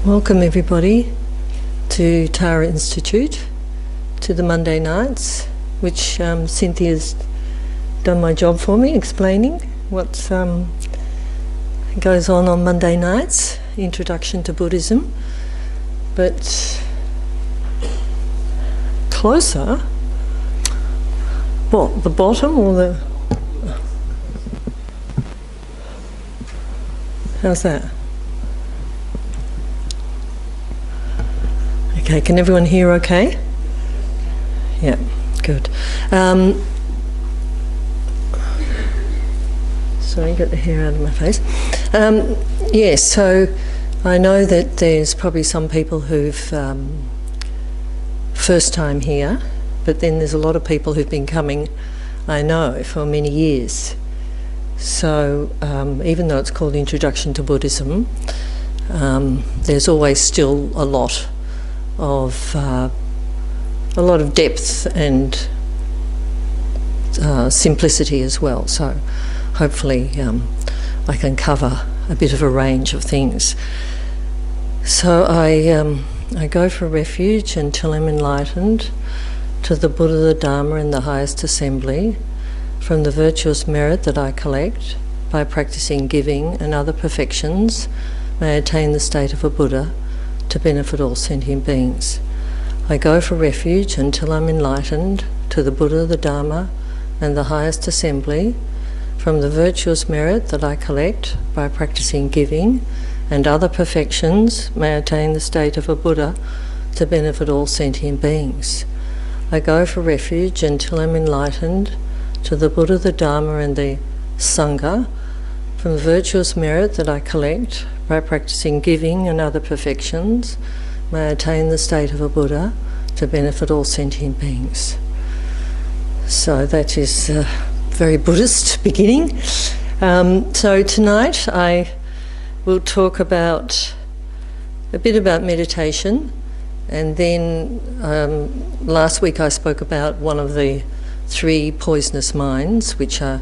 Welcome everybody to Tara Institute, to the Monday nights, which Cynthia's done my job for me, explaining what goes on Monday nights, Introduction to Buddhism. But closer, what, the bottom or the... How's that? Okay, can everyone hear okay? Yeah, good. Sorry, get the hair out of my face. Yes, so I know that there's probably some people who've first time here, but then there's a lot of people who've been coming, I know, for many years. So even though it's called Introduction to Buddhism, there's always still a lot of depth and simplicity as well. So hopefully I can cover a bit of a range of things. So I go for refuge until I'm enlightened, to the Buddha, the Dharma and the highest assembly, from the virtuous merit that I collect by practicing giving and other perfections, may attain the state of a Buddha to benefit all sentient beings. I go for refuge until I'm enlightened, to the Buddha, the Dharma and the highest assembly, from the virtuous merit that I collect by practicing giving and other perfections, may attain the state of a Buddha to benefit all sentient beings. I go for refuge until I'm enlightened, to the Buddha, the Dharma and the Sangha, from the virtuous merit that I collect by practicing giving and other perfections, may attain the state of a Buddha to benefit all sentient beings. So that is a very Buddhist beginning. So tonight I will talk about a bit about meditation, and then last week I spoke about one of the three poisonous minds, which are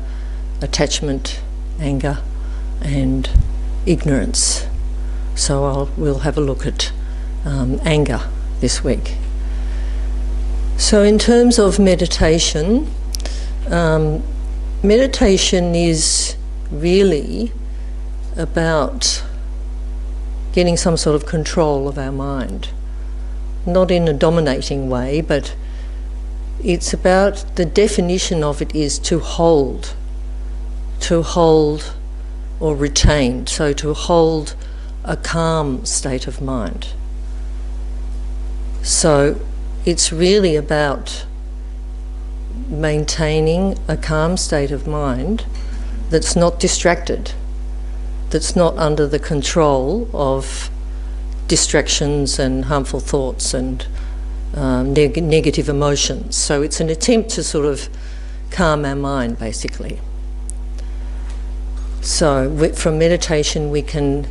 attachment, anger and ignorance. So we'll have a look at anger this week. So in terms of meditation, meditation is really about getting some sort of control of our mind. Not in a dominating way, but it's about, the definition of it is to hold or retain, so to hold a calm state of mind. So it's really about maintaining a calm state of mind that's not distracted, that's not under the control of distractions and harmful thoughts and negative emotions. So it's an attempt to sort of calm our mind, basically. So from meditation we can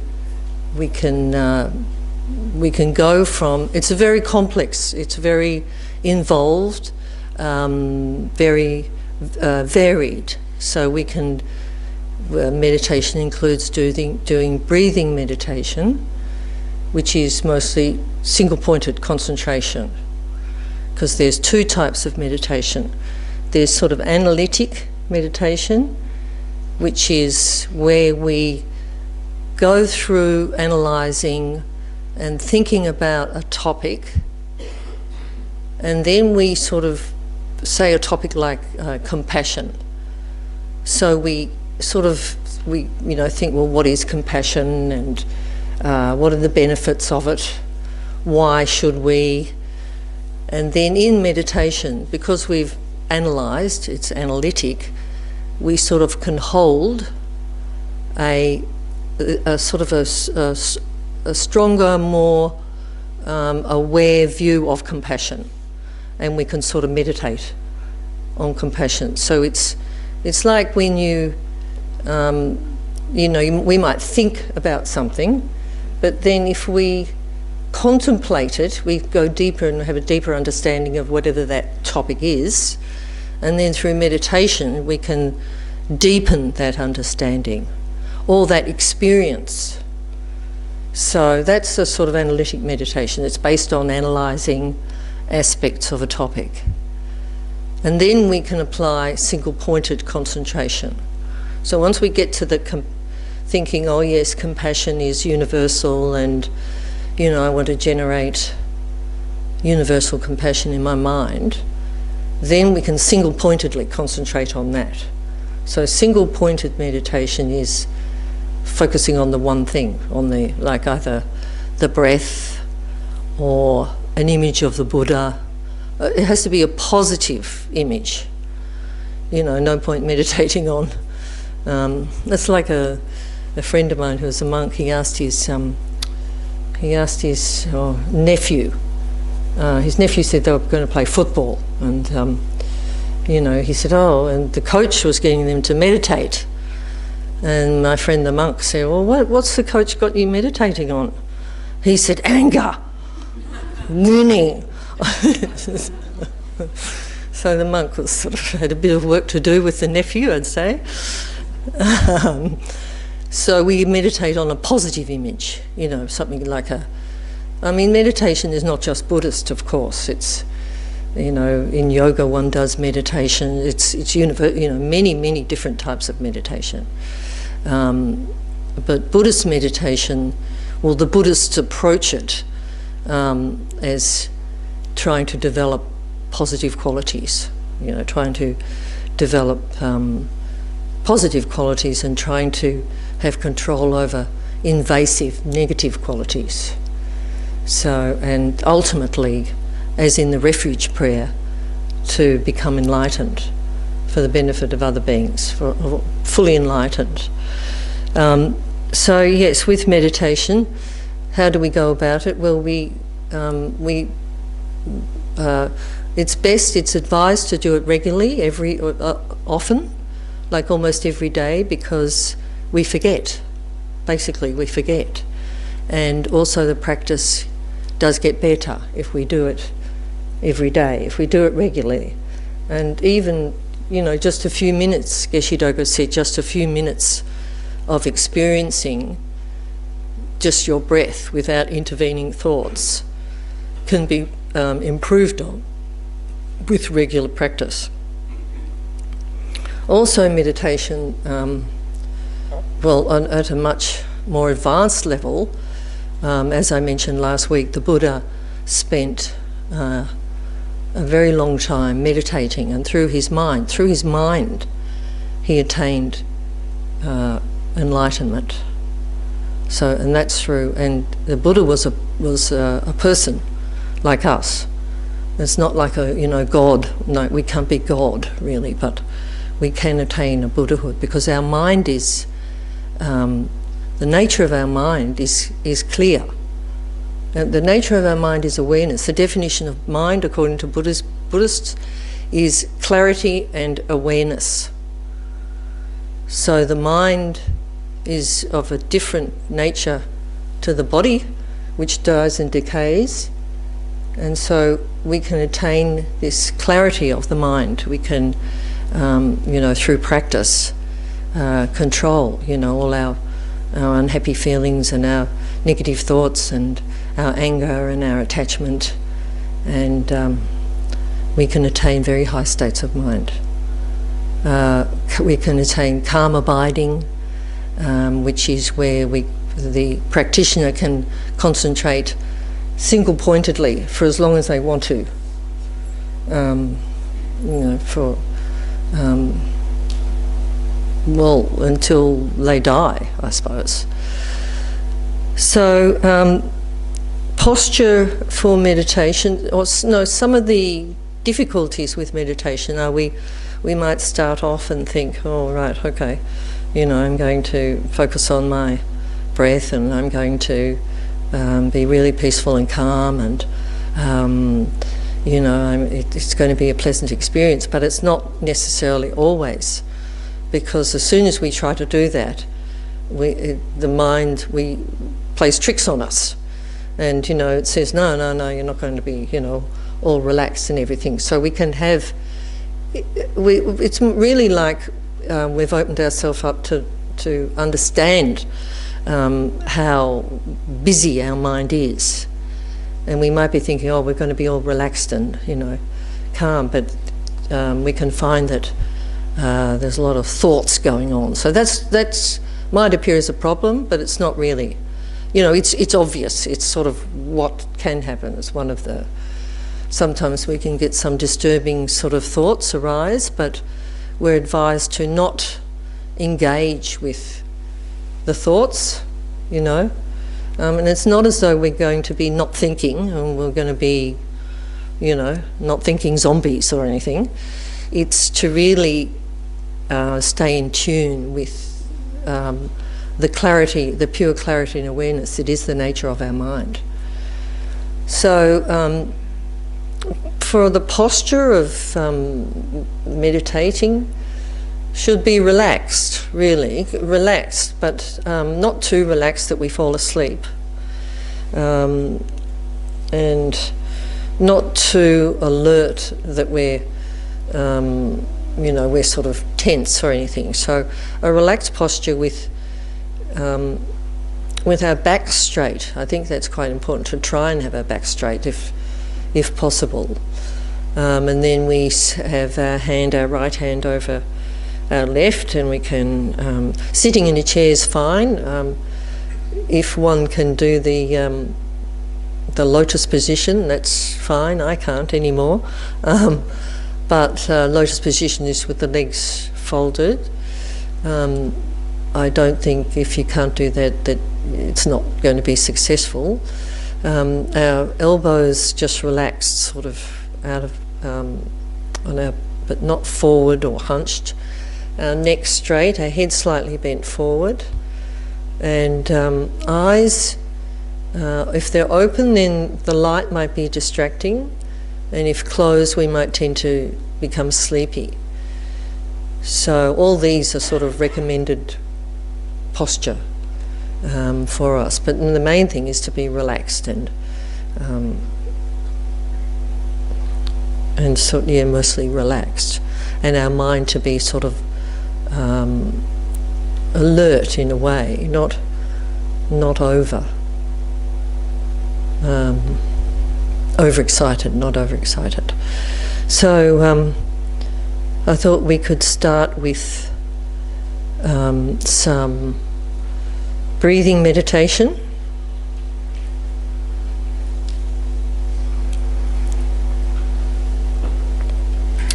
go from, it's a very complex, it's very involved, very varied. So we can, meditation includes doing breathing meditation, which is mostly single-pointed concentration, because there's two types of meditation. There's sort of analytic meditation, which is where we go through analysing and thinking about a topic, and then we sort of say a topic like compassion. So we think, well, what is compassion, and what are the benefits of it? Why should we? And then in meditation, because we've analysed, it's analytic, we sort of can hold a sort of a stronger, more aware view of compassion, and we can sort of meditate on compassion. So it's like when we might think about something, but then if we contemplate it, we go deeper and have a deeper understanding of whatever that topic is, and then through meditation we can deepen that understanding or that experience. So that's a sort of analytic meditation. It's based on analysing aspects of a topic. And then we can apply single-pointed concentration. So once we get to the thinking, oh yes, compassion is universal, and I want to generate universal compassion in my mind, then we can single-pointedly concentrate on that. So single-pointed meditation is focusing on the one thing, on like either the breath or an image of the Buddha. It has to be a positive image. No point meditating on. That's like a friend of mine who was a monk. He asked his nephew. His nephew said they were going to play football, and he said, and the coach was getting them to meditate. And my friend the monk said, well, what's the coach got you meditating on? He said, anger, winning. So the monk was sort of had a bit of work to do with the nephew, I'd say. So we meditate on a positive image, something like meditation is not just Buddhist, of course. It's, in yoga one does meditation. It's many different types of meditation. But Buddhist meditation, well, the Buddhists approach it as trying to develop positive qualities, trying to develop positive qualities and trying to have control over invasive negative qualities. So, and ultimately, as in the refuge prayer, to become enlightened for the benefit of other beings, for fully enlightened. So yes, with meditation, how do we go about it? Well, it's advised to do it regularly, often, like almost every day, because we forget. Basically, we forget. And also the practice does get better if we do it every day, if we do it regularly. And even, just a few minutes, Geshe Dogo said, just a few minutes of experiencing just your breath without intervening thoughts can be improved on with regular practice. Also meditation, at a much more advanced level, as I mentioned last week, the Buddha spent a very long time meditating, and through his mind, he attained enlightenment. So, and that's through, and the Buddha was a person like us. It's not like a God. No, we can't be God really, but we can attain a Buddhahood because our mind is, the nature of our mind is clear. The nature of our mind is awareness. The definition of mind, according to Buddhists, is clarity and awareness. So the mind is of a different nature to the body, which dies and decays. And so we can attain this clarity of the mind. We can, through practice, control, all our unhappy feelings and our negative thoughts and our anger and our attachment, and we can attain very high states of mind. We can attain calm abiding, which is where the practitioner can concentrate single-pointedly for as long as they want to, until they die, I suppose. So posture for meditation, some of the difficulties with meditation are we might start off and think, oh right, okay, I'm going to focus on my breath and I'm going to be really peaceful and calm, and it's going to be a pleasant experience, but it's not necessarily always, because as soon as we try to do that, the mind plays tricks on us, and it says no, you're not going to be all relaxed and everything. So we can have it's really like we've opened ourselves up to understand how busy our mind is. And we might be thinking, oh, we're going to be all relaxed and, calm, but we can find that there's a lot of thoughts going on. So that's might appear as a problem, but it's not really. It's obvious. It's sort of what can happen. It's one of the... Sometimes we can get some disturbing sort of thoughts arise, but we're advised to not engage with the thoughts, and it's not as though we're going to be not thinking and we're going to be, not thinking zombies or anything. It's to really stay in tune with the clarity, the pure clarity and awareness that is the nature of our mind. So for the posture of meditating, should be relaxed, really. Relaxed, but not too relaxed that we fall asleep. And not too alert that we're, we're sort of tense or anything. So a relaxed posture with our back straight. I think that's quite important, to try and have our back straight if possible. And then we have our right hand over our left, and we can, sitting in a chair is fine. If one can do the lotus position, that's fine. I can't anymore. But lotus position is with the legs folded. I don't think if you can't do that, that it's not going to be successful. Our elbows just relaxed, sort of out of on our, but not forward or hunched. Our neck straight, our head slightly bent forward, and eyes. If they're open, then the light might be distracting, and if closed, we might tend to become sleepy. So all these are sort of recommended posture for us, but the main thing is to be relaxed and mostly relaxed, and our mind to be sort of alert in a way, not overexcited, not overexcited. So I thought we could start with some breathing meditation.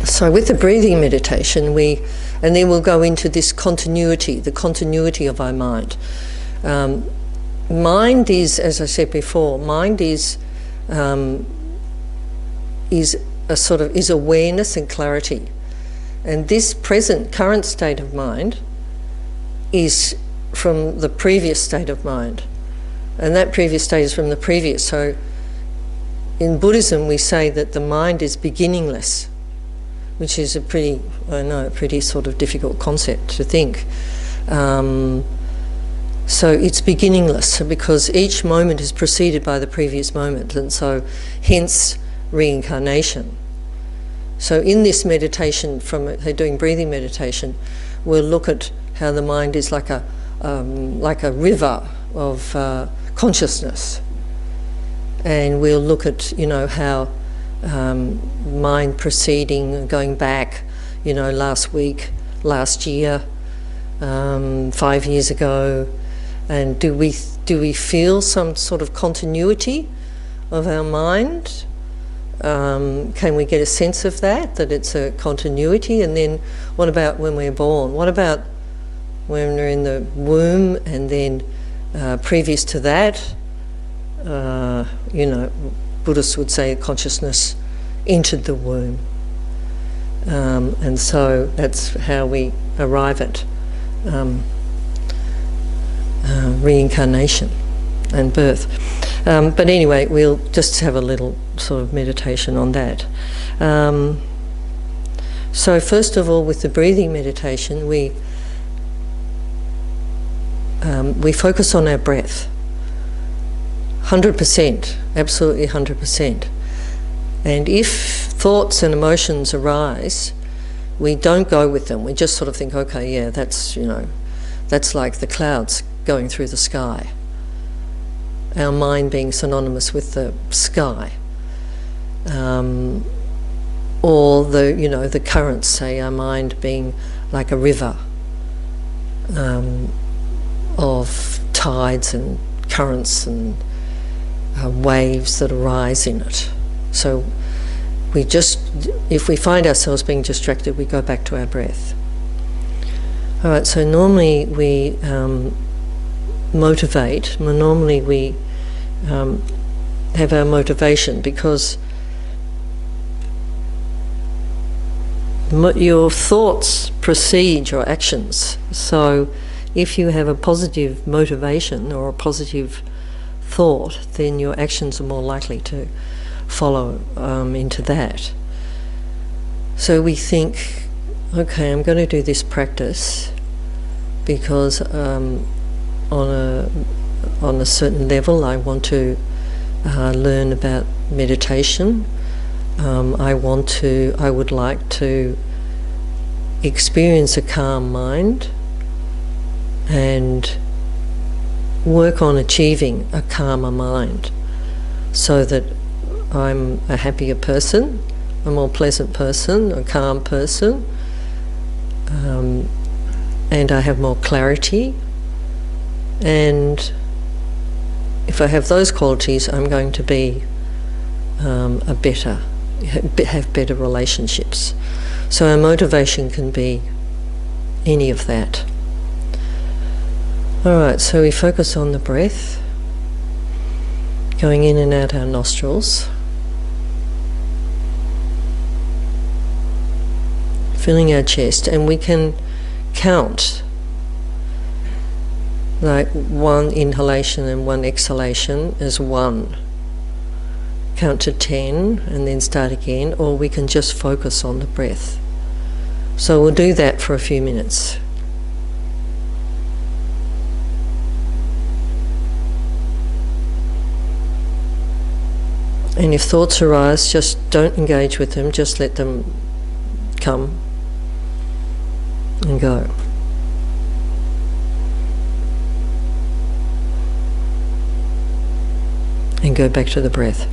So with the breathing meditation, and then we'll go into this continuity, the continuity of our mind. Mind is, as I said before, mind is awareness and clarity, and this current state of mind is from the previous state of mind, and that previous state is from the previous. So in Buddhism, we say that the mind is beginningless, which is a pretty sort of difficult concept to think. So it's beginningless because each moment is preceded by the previous moment, and so hence reincarnation. So in this meditation, from doing breathing meditation, we'll look at how the mind is like a river of consciousness, and we'll look at how mind proceeding, going back, last week, last year, 5 years ago, and do we feel some sort of continuity of our mind? Can we get a sense of that it's a continuity? And then what about when we're born? What about when we're in the womb, and then previous to that, Buddhists would say consciousness entered the womb. And so that's how we arrive at reincarnation and birth. But anyway, we'll just have a little sort of meditation on that. So first of all, with the breathing meditation, we focus on our breath. 100%, absolutely 100%. And if thoughts and emotions arise, we don't go with them. We just sort of think, okay, yeah, that's like the clouds going through the sky. Our mind being synonymous with the sky. Or the currents, say, our mind being like a river of tides and currents and waves that arise in it. So if we find ourselves being distracted, we go back to our breath. All right, so normally we motivate, normally we have our motivation because your thoughts precede your actions. So if you have a positive motivation or a positive thought, then your actions are more likely to follow into that. So we think, okay, I'm going to do this practice because on a certain level I want to learn about meditation. I would like to experience a calm mind and work on achieving a calmer mind so that I'm a happier person, a more pleasant person, a calm person, and I have more clarity. And if I have those qualities, I'm going to be have better relationships. So our motivation can be any of that. All right, so we focus on the breath, going in and out our nostrils, filling our chest, and we can count like one inhalation and one exhalation as one. Count to 10 and then start again, or we can just focus on the breath. So we'll do that for a few minutes. And if thoughts arise, just don't engage with them, just let them come and go. And go back to the breath.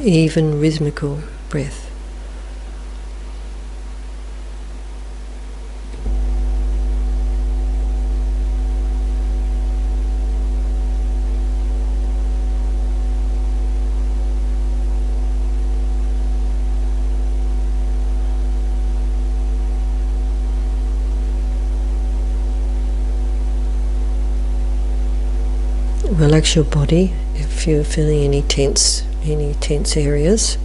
Even rhythmical breath. Relax your body if you're feeling any tense areas.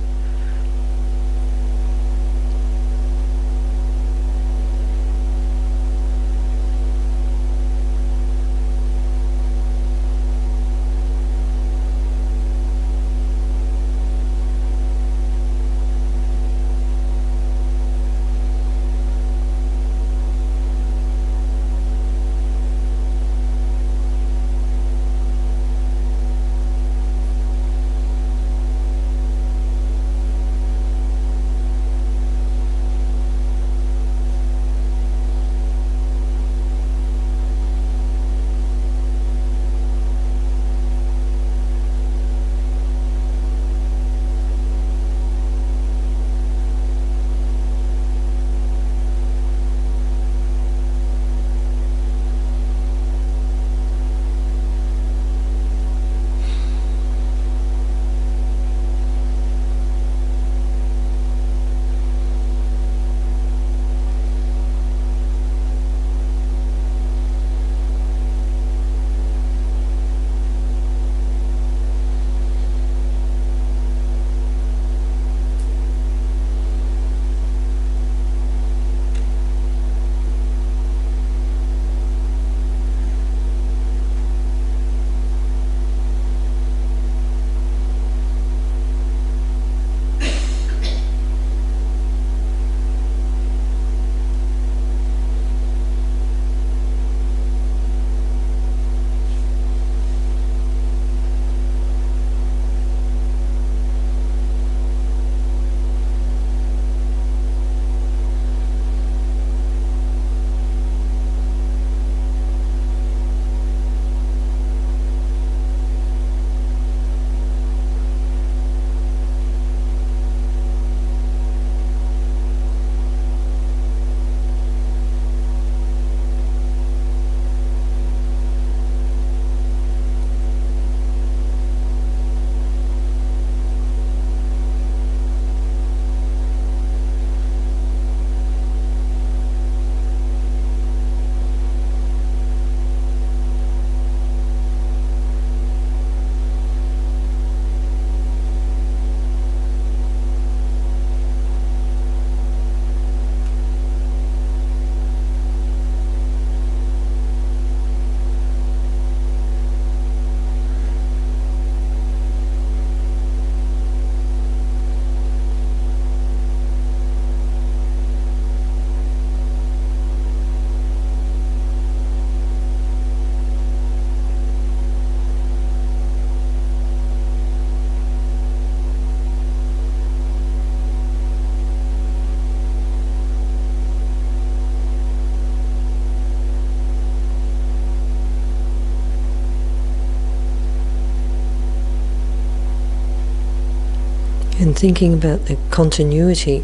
And thinking about the continuity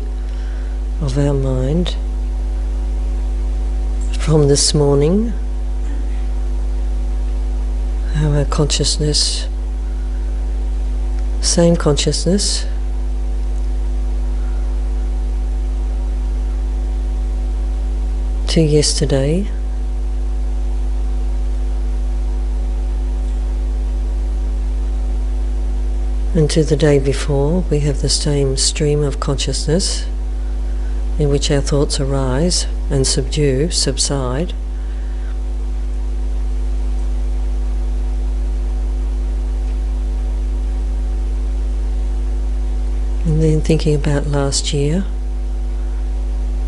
of our mind from this morning, how our consciousness, same consciousness, to yesterday, and to the day before, we have the same stream of consciousness in which our thoughts arise and subside. And then thinking about last year,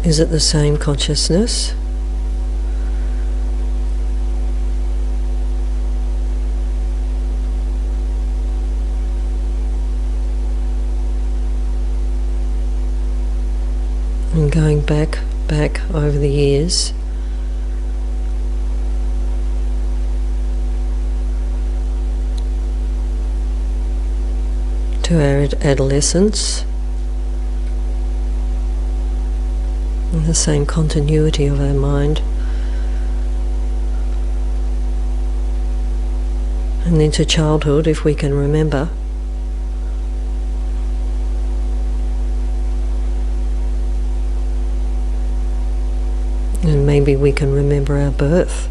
is it the same consciousness? And going back over the years, to our adolescence, and the same continuity of our mind, and then to childhood, if we can remember. And maybe we can remember our birth.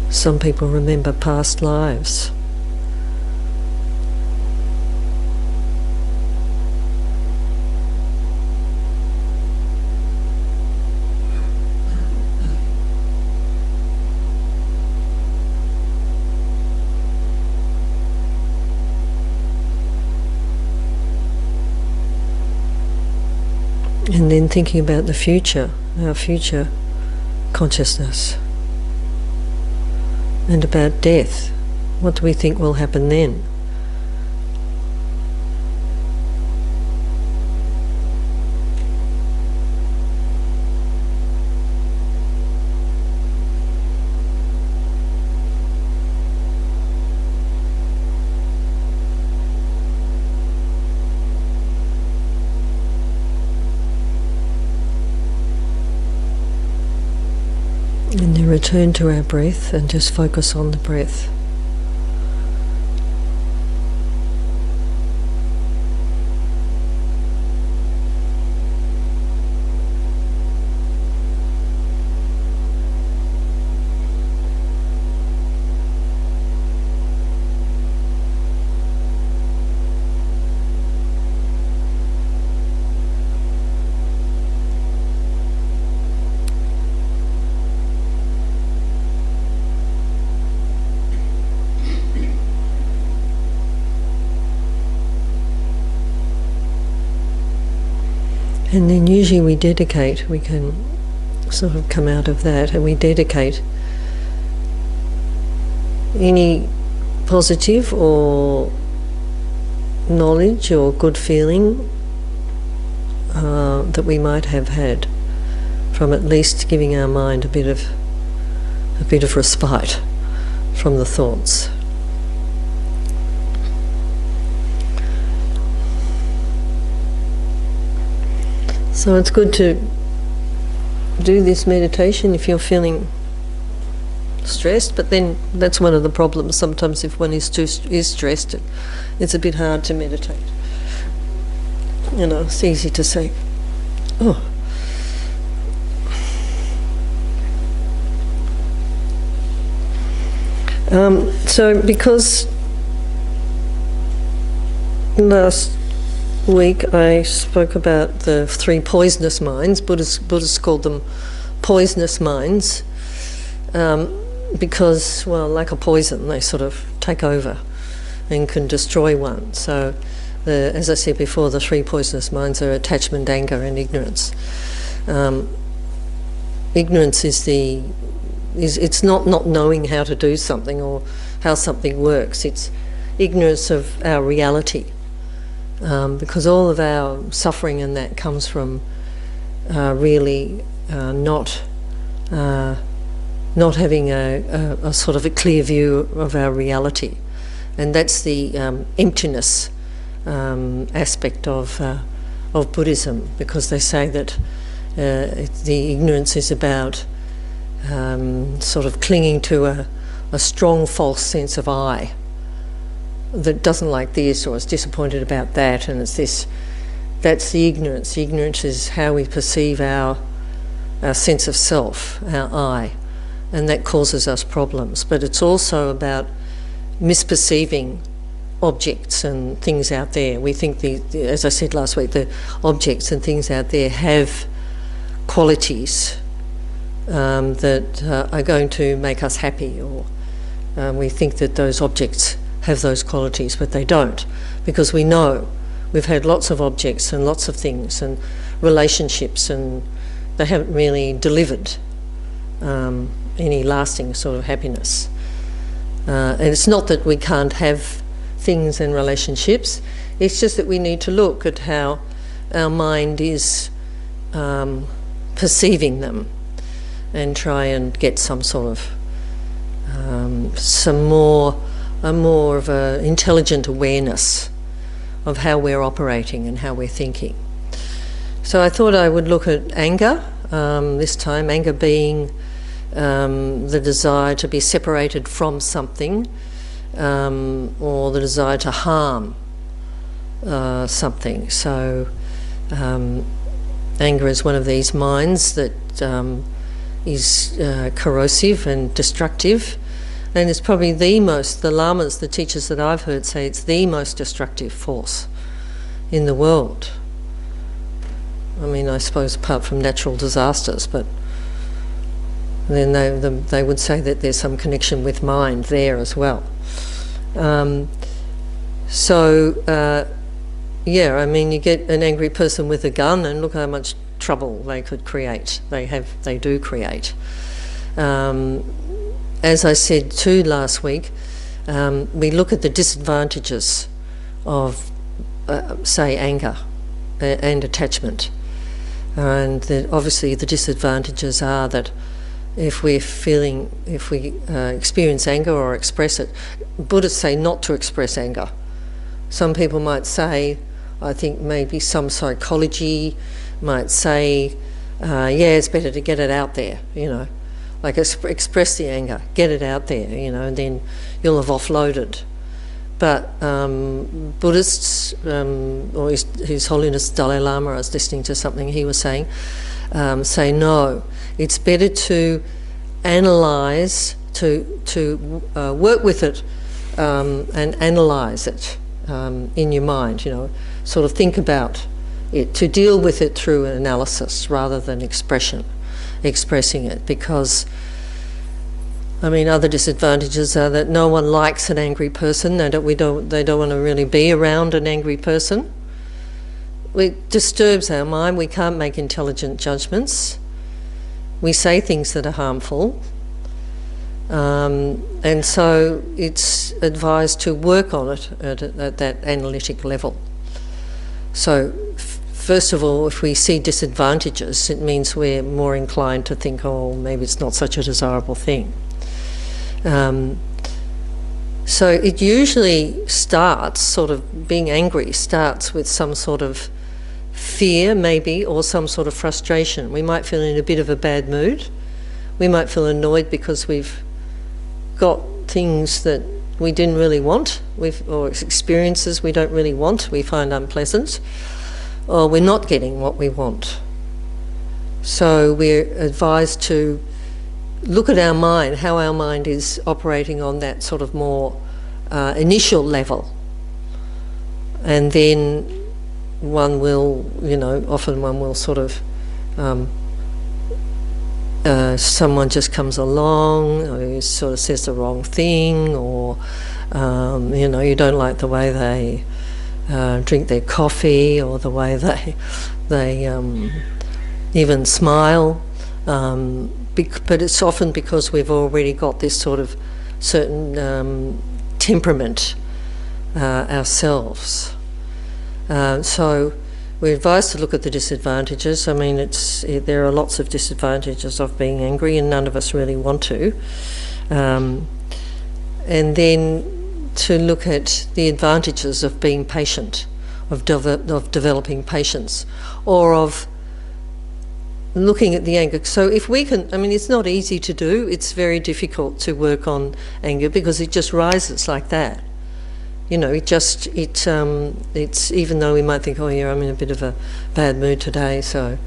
Some people remember past lives. And then thinking about the future, our future consciousness, and about death. What do we think will happen then? And then return to our breath and just focus on the breath. And then usually we can sort of come out of that, and we dedicate any positive or knowledge or good feeling that we might have had from at least giving our mind a bit of respite from the thoughts. So it's good to do this meditation if you're feeling stressed, but then that's one of the problems. Sometimes if one is stressed, it's a bit hard to meditate. You know, it's easy to say, oh. So because last week I spoke about the three poisonous minds. Buddhists called them poisonous minds because, well, like a poison, they sort of take over and can destroy one. So, as I said before, the three poisonous minds are attachment, anger, and ignorance. Ignorance it's not knowing how to do something or how something works. It's ignorance of our reality. Because all of our suffering and that comes from really not having a sort of a clear view of our reality, and that's the emptiness aspect of Buddhism, because they say that the ignorance is about sort of clinging to a strong false sense of I that doesn't like this or is disappointed about that, and it's this. That's the ignorance. The ignorance is how we perceive our sense of self, our I, and that causes us problems. But it's also about misperceiving objects and things out there. We think, as I said last week, the objects and things out there have qualities that are going to make us happy, or we think that those objects have those qualities, but they don't, because we know we've had lots of objects and lots of things and relationships, and they haven't really delivered any lasting sort of happiness. And it's not that we can't have things and relationships, it's just that we need to look at how our mind is perceiving them and try and get some sort of more of an intelligent awareness of how we're operating and how we're thinking. So I thought I would look at anger this time, anger being the desire to be separated from something, or the desire to harm something. So anger is one of these minds that is corrosive and destructive, and it's probably the lamas, the teachers that I've heard say it's the most destructive force in the world. I mean, I suppose apart from natural disasters, but then they would say that there's some connection with mind there as well. Yeah, I mean, you get an angry person with a gun and look how much trouble they could create. They do create. As I said too last week, we look at the disadvantages of, say, anger and attachment. And obviously the disadvantages are that if we experience anger or express it, Buddhists say not to express anger. Some people might say, I think maybe some psychology might say, yeah, it's better to get it out there, like express the anger, get it out there, and then you'll have offloaded. But Buddhists, or His Holiness Dalai Lama, I was listening to something he was saying, say no, it's better to analyse, to work with it and analyse it in your mind, sort of think about it, to deal with it through analysis rather than expressing it, because other disadvantages are that no one likes an angry person. They don't want to really be around an angry person. It disturbs our mind. We can't make intelligent judgments. We say things that are harmful. And so it's advised to work on it at that analytic level. So first of all, if we see disadvantages, it means we're more inclined to think, oh, maybe it's not such a desirable thing. So it usually starts, sort of being angry starts with some sort of fear maybe, or some sort of frustration. We might feel in a bit of a bad mood. We might feel annoyed because we've got things that we didn't really want, or experiences we don't really want, we find unpleasant, or we're not getting what we want. So we're advised to look at our mind, how our mind is operating on that sort of more initial level. And then one will, often one will sort of, someone just comes along, or sort of says the wrong thing, or, you don't like the way they drink their coffee, or the way they even smile. But it's often because we've already got this sort of certain temperament ourselves. So we're advised to look at the disadvantages. There are lots of disadvantages of being angry, and none of us really want to. And then to look at the advantages of being patient. of developing patience, or of looking at the anger. So if we can, I mean, it's not easy to do. It's very difficult to work on anger because it just rises like that. You know, it's even though we might think, oh yeah, I'm in a bit of a bad mood today, so,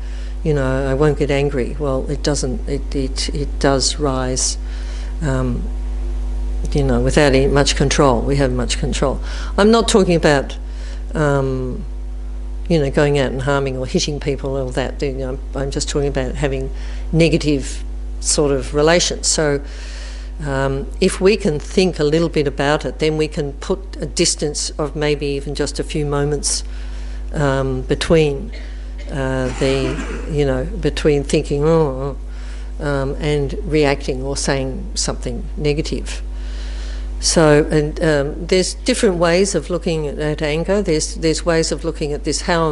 you know, I won't get angry. Well, it doesn't. It does rise. You know, without much control. We have much control. I'm not talking about, you know, going out and harming or hitting people or that. You know, I'm just talking about having negative sort of relations. So if we can think a little bit about it, then we can put a distance of maybe even just a few moments between between thinking, and reacting or saying something negative. So, and there's different ways of looking at anger. There's ways of looking at this. How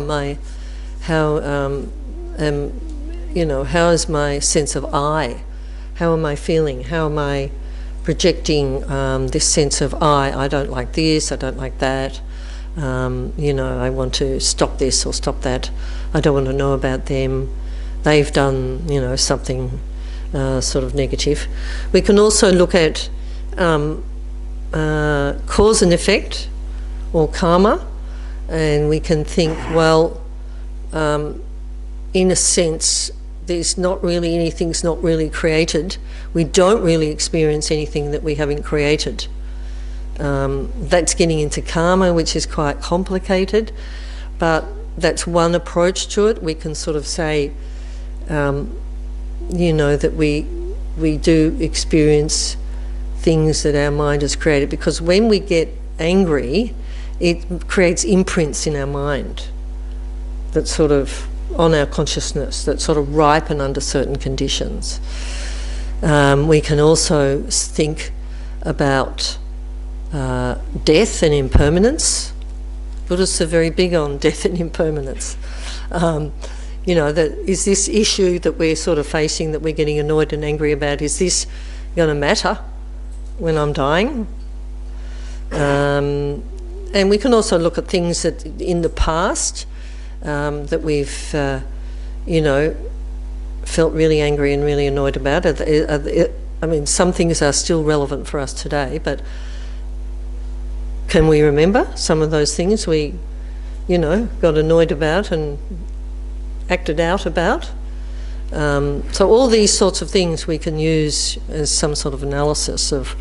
is my sense of I? How am I feeling? How am I projecting this sense of I don't like this, I don't like that. I want to stop this or stop that. I don't want to know about them. They've done, something sort of negative. We can also look at cause and effect, or karma, and we can think, well, in a sense, there's not really anything's not really created. We don't really experience anything that we haven't created. That's getting into karma, which is quite complicated, but that's one approach to it. We can sort of say, that we do experience things that our mind has created, because when we get angry, it creates imprints in our mind that sort of on our consciousness that sort of ripen under certain conditions. We can also think about death and impermanence. Buddhists are very big on death and impermanence. That is this issue that we're sort of facing, that we're getting annoyed and angry about, is this going to matter when I'm dying? And we can also look at things that in the past that we've, felt really angry and really annoyed about. Some things are still relevant for us today, but can we remember some of those things we, got annoyed about and acted out about? So all these sorts of things we can use as some sort of analysis of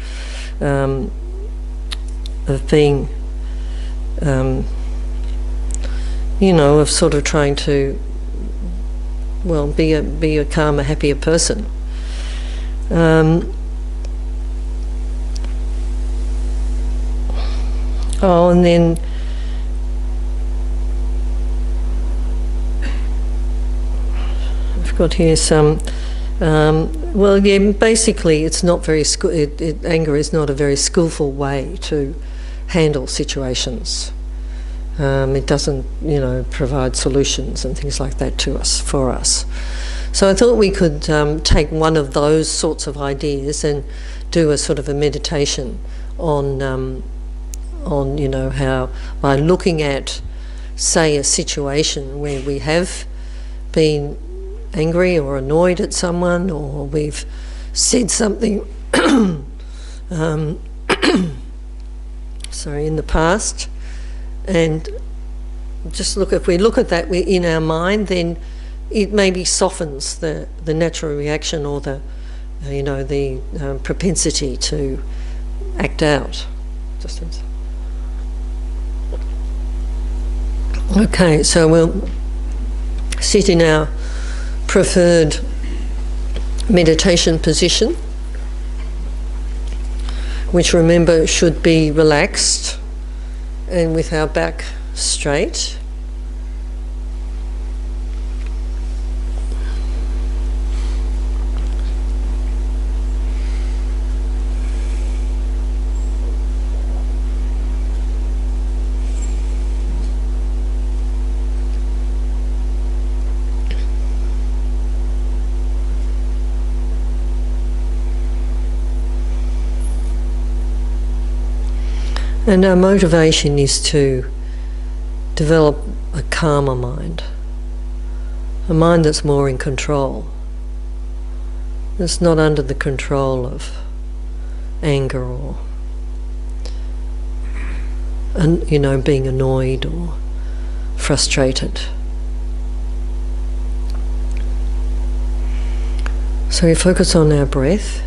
being, of sort of trying to, be a calmer, happier person. And then I've got here some. Basically, it's not very. Anger is not a very skillful way to handle situations. It doesn't, provide solutions and things like that for us. So I thought we could take one of those sorts of ideas and do a sort of a meditation on how, by looking at, say, a situation where we have been angry or annoyed at someone, or we've said something in the past, and just if we look at that in our mind, then it maybe softens the natural reaction, or the propensity to act out. Okay, so we'll sit in our preferred meditation position, which, remember, should be relaxed and with our back straight. And our motivation is to develop a calmer mind, a mind that's more in control, that's not under the control of anger or, being annoyed or frustrated. So we focus on our breath.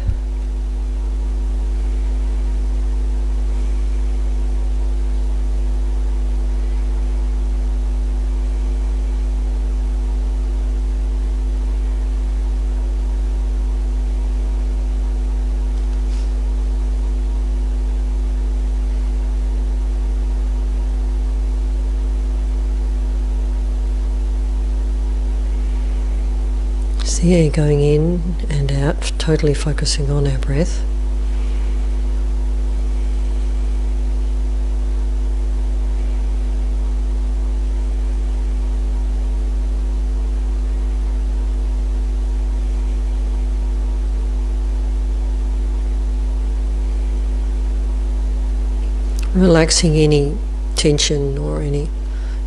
The air going in and out, totally focusing on our breath. Relaxing any tension or any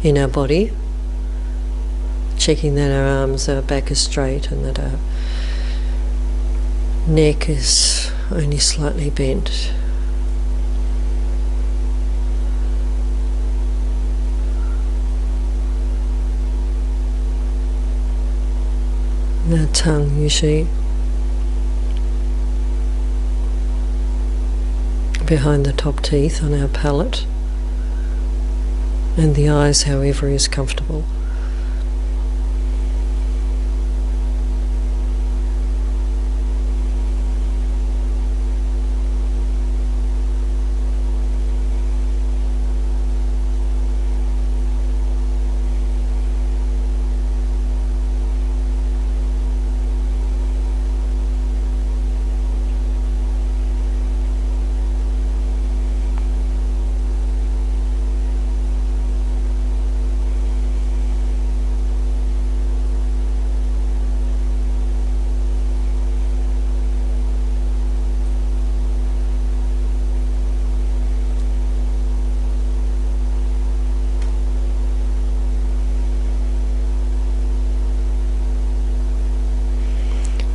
in our body. Checking that our arms, our back is straight and that our neck is only slightly bent. And our tongue usually behind the top teeth on our palate, and the eyes, however, is comfortable.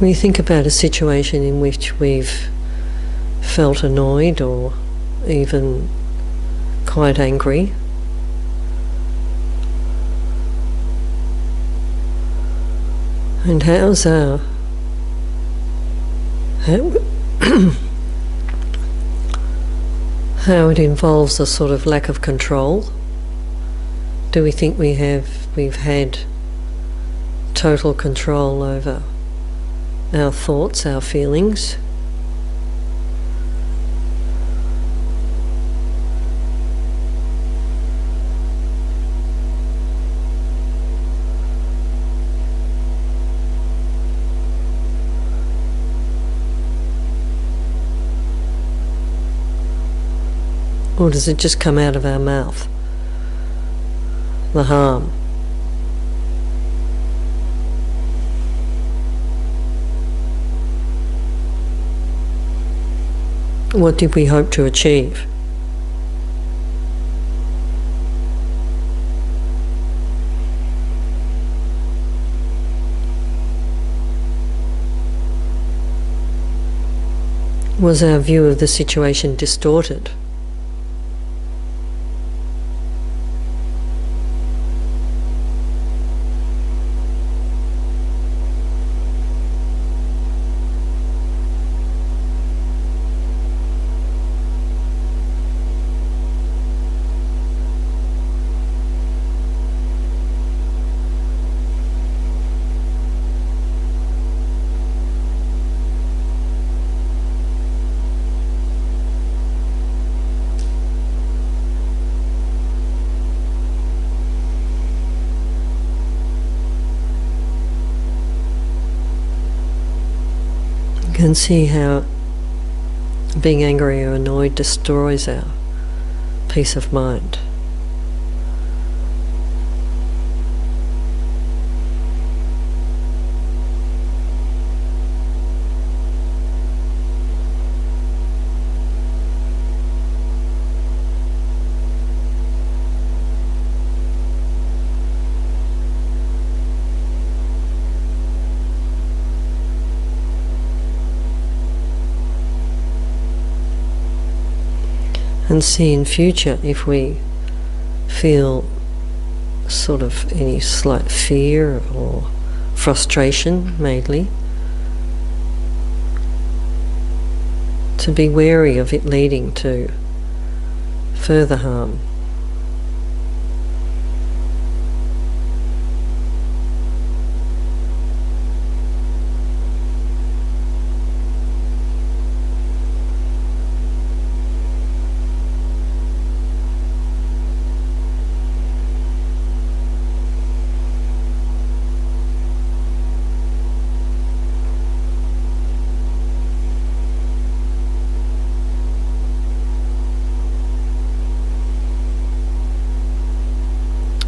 When you think about a situation in which we've felt annoyed or even quite angry, and how it involves a sort of lack of control. Do we think we've had total control over our thoughts, our feelings? Or does it just come out of our mouth? The harm. What did we hope to achieve? Was our view of the situation distorted? You can see how being angry or annoyed destroys our peace of mind. and see in future if we feel sort of any slight fear or frustration, mainly, to be wary of it leading to further harm.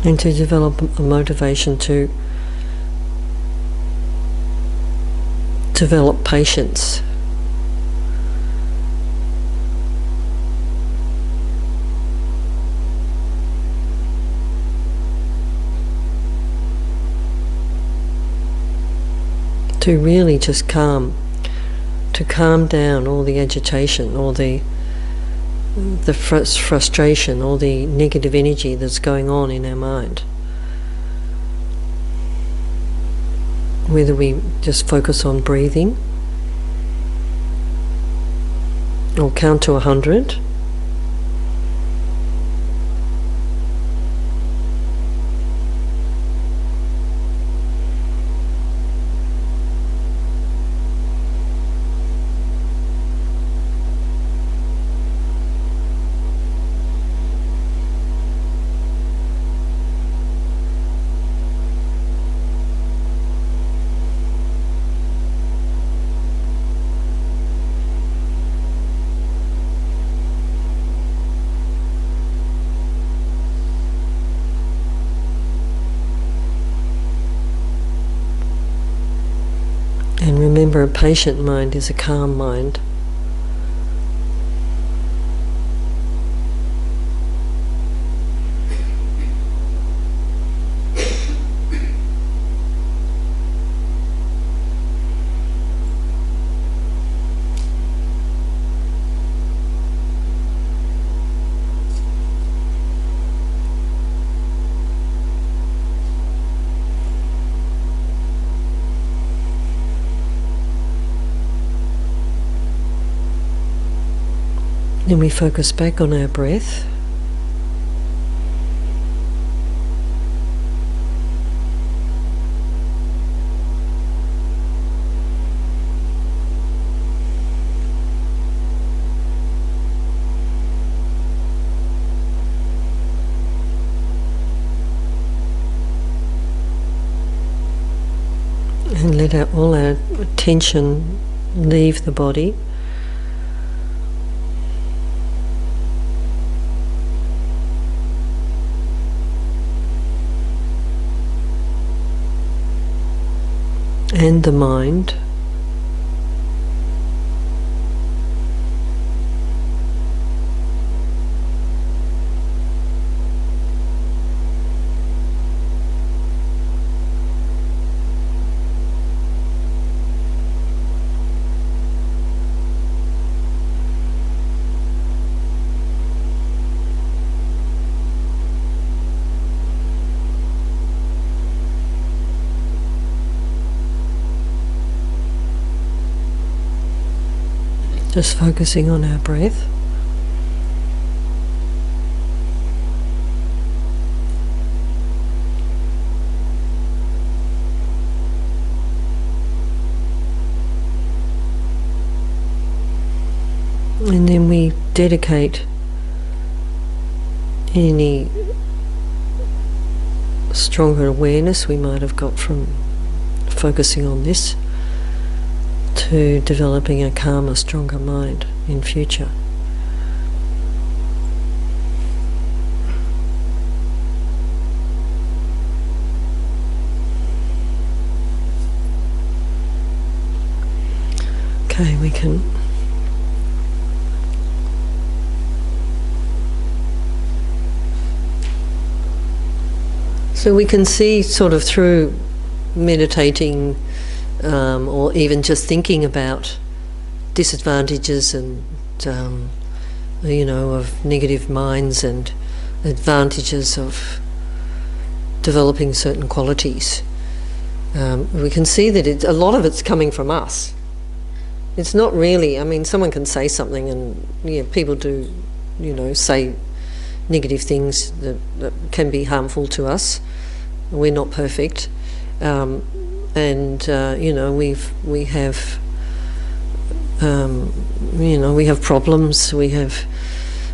And to develop a motivation to develop patience. To really just calm down all the agitation, all the frustration, all the negative energy that's going on in our mind. Whether we just focus on breathing or count to 100, and remember, a patient mind is a calm mind. Then we focus back on our breath. And let all our tension leave the body. And the mind. Just focusing on our breath. And then we dedicate any stronger awareness we might have got from focusing on this to developing a calmer, stronger mind in future. Okay, we can so we can see sort of through meditating or even just thinking about disadvantages and of negative minds and advantages of developing certain qualities. We can see that a lot of it's coming from us. It's not really, someone can say something and people do, say negative things that can be harmful to us. We're not perfect. We have problems,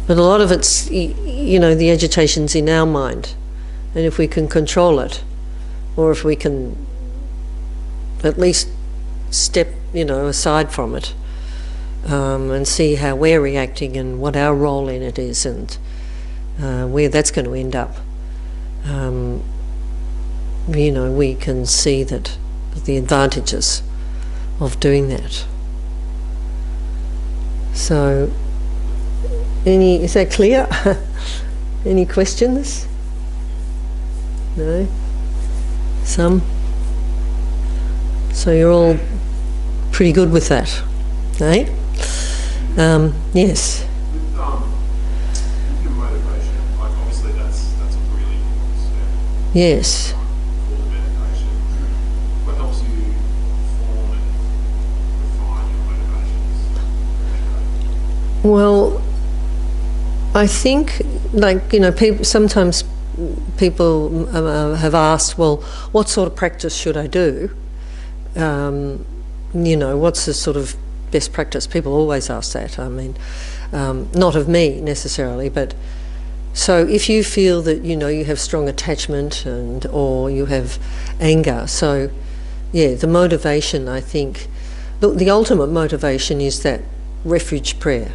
but a lot of it's, the agitation's in our mind. And if we can control it, or if we can at least step, aside from it, and see how we're reacting and what our role in it is, and where that's going to end up, we can see that the advantages of doing that. So, is that clear? Any questions? No? Some? So you're all pretty good with that, eh? Yes? With your motivation, obviously that's a really important step. Yes. For the meditation. What helps you form and refine your motivations? Well, I think, sometimes people have asked, well, what sort of practice should I do? What's the sort of best practice? People always ask that. Not of me necessarily, but so if you feel that you have strong attachment or you have anger, so the motivation, I think, the ultimate motivation is that refuge prayer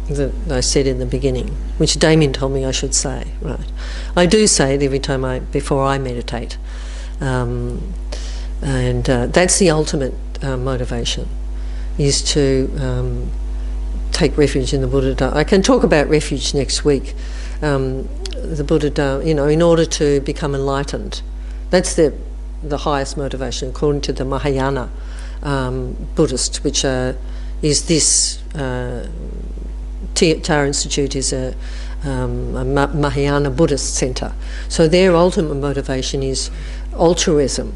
that I said in the beginning, which Damien told me I should say. Right, I do say it every time before I meditate, and that's the ultimate motivation, is to take refuge in the Buddha Dharma. I can talk about refuge next week. The Buddha Dharma, in order to become enlightened, that's the highest motivation according to the Mahayana Buddhist, which is this. Tara Institute is a Mahayana Buddhist centre. So their ultimate motivation is altruism.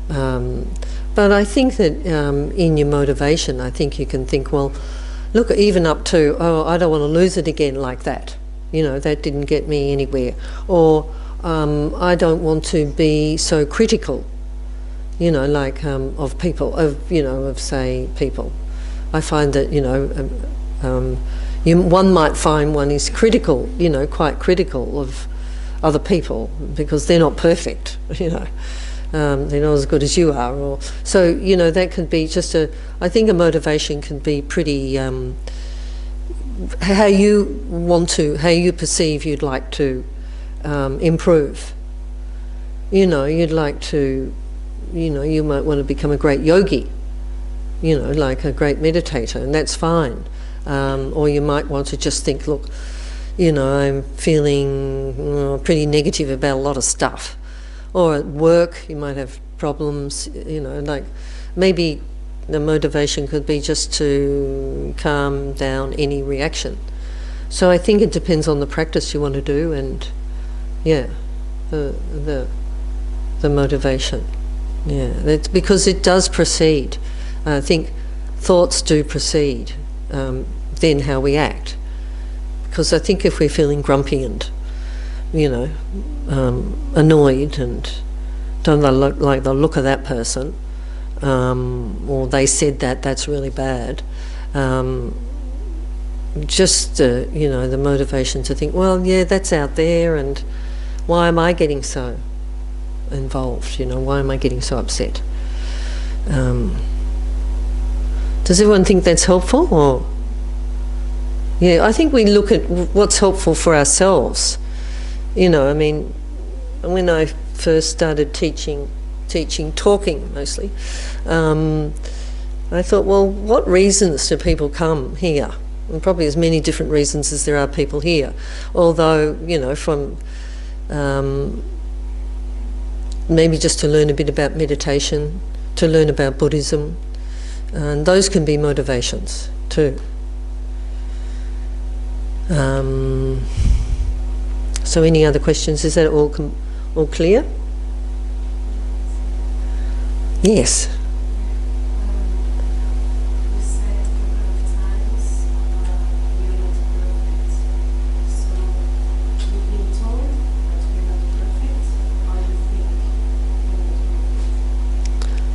But I think that in your motivation, I think you can think, well, look, even up to, I don't want to lose it again like that. That didn't get me anywhere. Or I don't want to be so critical, of people, of say people. I find that, one might find one is critical, quite critical of other people because they're not perfect, they're not as good as you are. Or so, that could be just I think a motivation can be pretty, how you perceive you'd like to improve. You'd like to, you might want to become a great yogi, like a great meditator, and that's fine. Or you might want to just think, look, I'm feeling pretty negative about a lot of stuff. Or at work, you might have problems, maybe the motivation could be just to calm down any reaction. So I think it depends on the practice you want to do and, the motivation. Yeah, that's because it does precede. I think thoughts do precede then how we act. Because I think if we're feeling grumpy and, annoyed and don't like the look of that person, or they said that's really bad, just, the motivation to think, well, that's out there, and why am I getting so involved? Why am I getting so upset? Does everyone think that's helpful? Or I think we look at what's helpful for ourselves. When I first started teaching, talking mostly, I thought, well, what reasons do people come here? And probably as many different reasons as there are people here. Although, from maybe just to learn a bit about meditation, to learn about Buddhism, and those can be motivations too. So any other questions? Is that all clear? Yes. You said a couple of times we are not perfect. So you've been told that we're not perfect, or you think we're not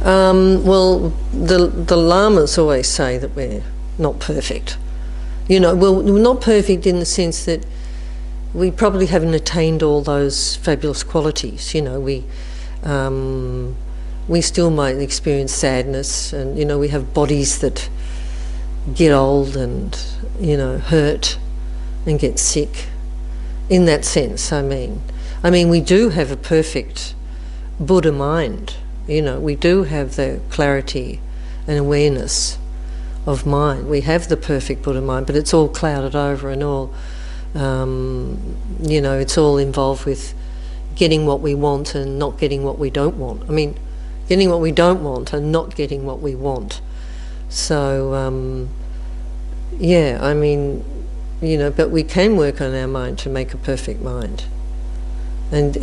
perfect? Well, the lamas always say that we're not perfect. Well, we're not perfect in the sense that we probably haven't attained all those fabulous qualities. We still might experience sadness, and we have bodies that get old and hurt and get sick. In that sense, I mean, we do have a perfect Buddha mind. We do have the clarity and awareness of mind. We have the perfect Buddha mind, but it's all clouded over and all, it's all involved with getting what we want and not getting what we don't want. Getting what we don't want and not getting what we want. So, but we can work on our mind to make a perfect mind. And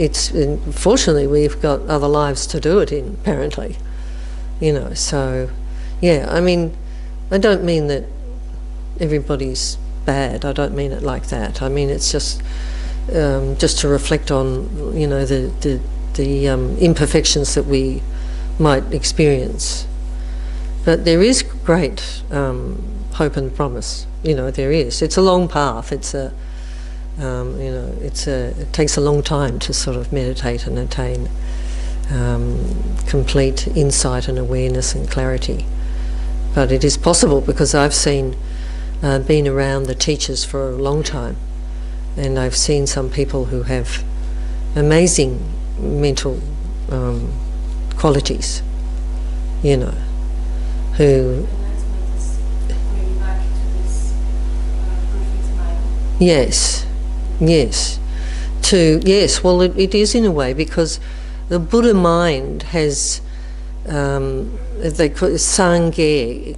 fortunately we've got other lives to do it in, apparently. So, I don't mean that everybody's bad. I don't mean it like that. It's just to reflect on, the imperfections that we might experience. But there is great hope and promise. There is. It's a long path. It takes a long time to sort of meditate and attain complete insight and awareness and clarity. But it is possible, because I've been around the teachers for a long time, and I've seen some people who have amazing mental qualities, who... And let's make this going back to this perfect mind. Yes. Well, it is in a way, because the Buddha mind has, they call it Sangye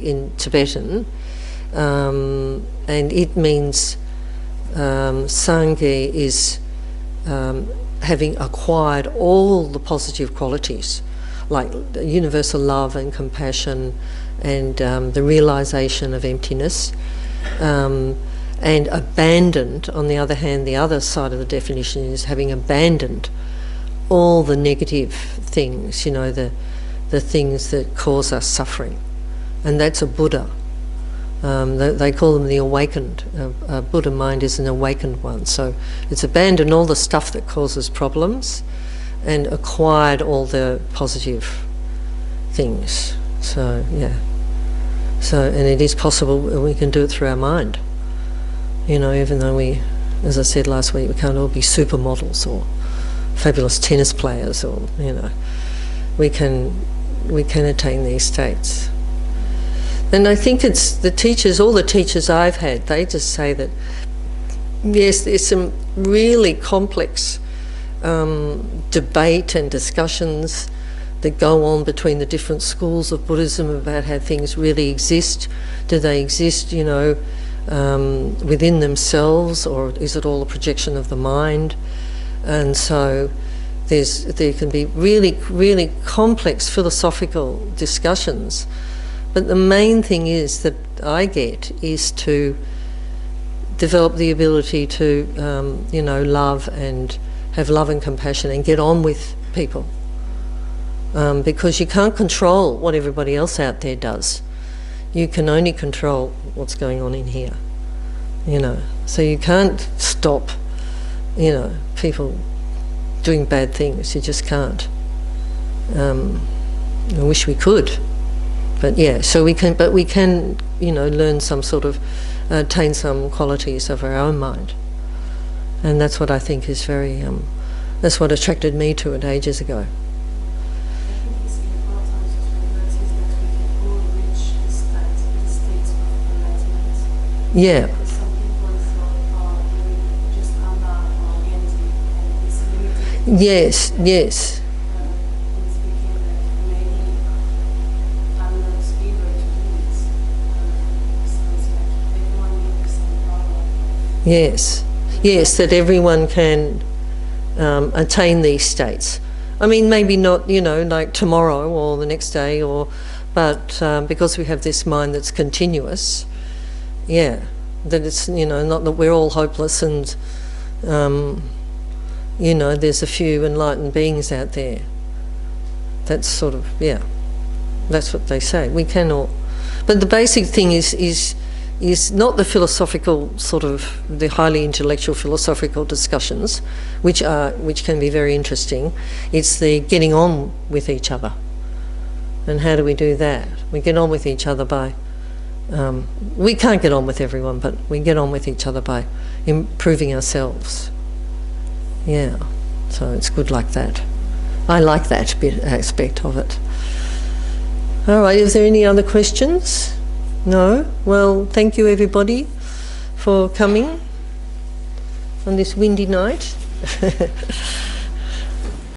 in Tibetan, and it means Sangye is having acquired all the positive qualities, like universal love and compassion and the realization of emptiness, and abandoned, on the other hand, the other side of the definition is having abandoned all the negative things, the things that cause us suffering. And that's a Buddha. They call them the awakened. A Buddha mind is an awakened one. So it's abandoned all the stuff that causes problems and acquired all the positive things. So, yeah. And it is possible we can do it through our mind. Even though we, as I said last week, we can't all be supermodels or fabulous tennis players, or, we can attain these states. And I think it's all the teachers I've had, they just say that, yes, there's some really complex debate and discussions that go on between the different schools of Buddhism about how things really exist. Do they exist, within themselves, or is it all a projection of the mind? And so there can be really, really complex philosophical discussions. But the main thing is that I get is to develop the ability to, love and have love and compassion and get on with people. Because you can't control what everybody else out there does. You can only control what's going on in here, So you can't stop, people doing bad things. You just can't. I wish we could. But yeah, so we can, learn some sort of, attain some qualities of our own mind. And that's what I think is very, that's what attracted me to it ages ago. I think it's important to notice that we can all reach the states of enlightenment. Yeah. Because some people thought, we just Amma or Genji, and it's limited. Yes. And it's became like, maybe I'm not able to do it. So it's like everyone needs the same power. Yes, yes, that everyone can attain these states. I mean, maybe not, you know, like tomorrow or the next day, but because we have this mind that's continuous, yeah, that it's, you know, not that we're all hopeless and, you know, there's a few enlightened beings out there. That's sort of, yeah, that's what they say. We can all. But the basic thing is not the philosophical sort of, the highly intellectual philosophical discussions, which can be very interesting. It's the getting on with each other. And how do we do that? We get on with each other by, we can't get on with everyone, but we get on with each other by improving ourselves. Yeah, so it's good like that. I like that aspect of it. All right, is there any other questions? No? Well, thank you everybody for coming on this windy night.